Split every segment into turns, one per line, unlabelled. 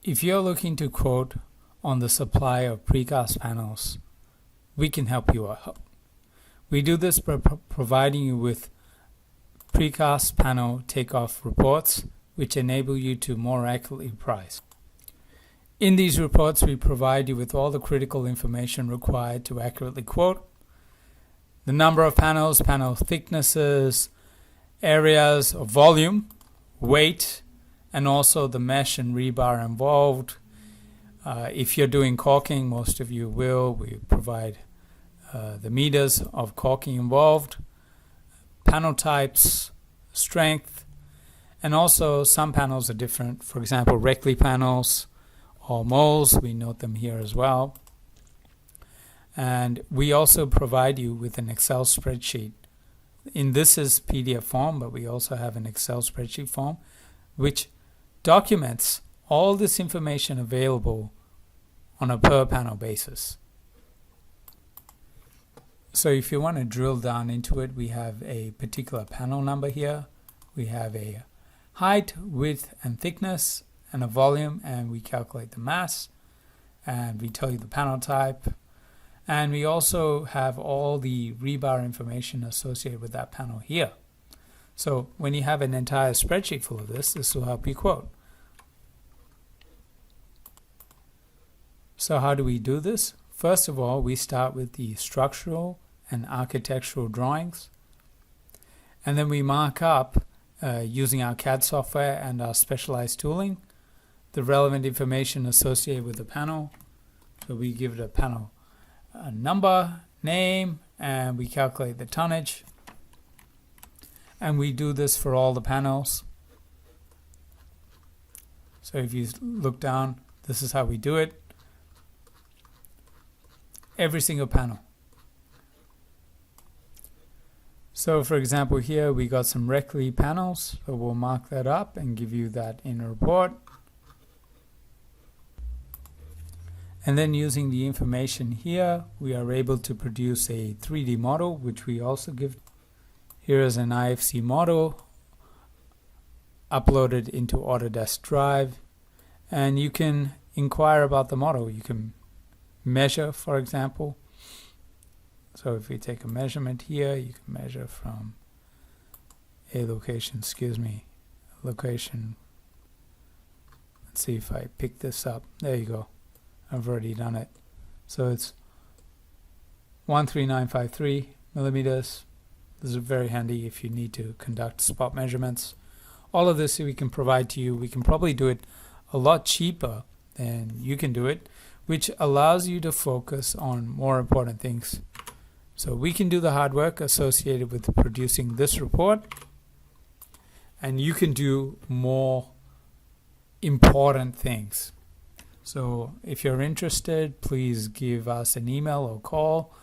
If you're looking to quote on the supply of precast panels, we can help you out. We do this by providing you with precast panel takeoff reports, which enable you to more accurately price. In these reports, we provide you with all the critical information required to accurately quote: the number of panels, panel thicknesses, areas of volume, weight, and also the mesh and rebar involved. If you're doing caulking, most of you will, we provide the meters of caulking involved, panel types, strength, and also some panels are different. For example, Reckley panels or moles, we note them here as well. And we also provide you with an Excel spreadsheet. This is PDF form, but we also have an Excel spreadsheet form which documents all this information available on a per panel basis. So if you want to drill down into it, we have a particular panel number here. We have a height, width, and thickness, and a volume, and we calculate the mass, and we tell you the panel type, and we also have all the rebar information associated with that panel here. So when you have an entire spreadsheet full of this will help you quote. So how do we do this? First of all, we start with the structural and architectural drawings, and then we mark up using our CAD software and our specialized tooling the relevant information associated with the panel. So we give it a panel number, name, and we calculate the tonnage. And we do this for all the panels. So if you look down, this is how we do it. Every single panel. So for example, here we got some Reckley panels, so we'll mark that up and give you that in a report. And then using the information here, we are able to produce a 3D model, which we also give. Here is an IFC model uploaded into Autodesk Drive, and you can inquire about the model. You can measure, for example. So if we take a measurement here, you can measure from a location, location. Let's see if I pick this up. There you go. I've already done it. So it's 13953 millimeters. This is very handy if you need to conduct spot measurements. All of this we can provide to you. We can probably do it a lot cheaper than you can do it, which allows you to focus on more important things. So we can do the hard work associated with producing this report, and you can do more important things. So if you're interested, please give us an email or call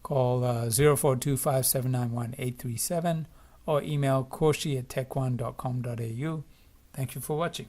0425791837 or email koshi@techone.com.au. Thank you for watching.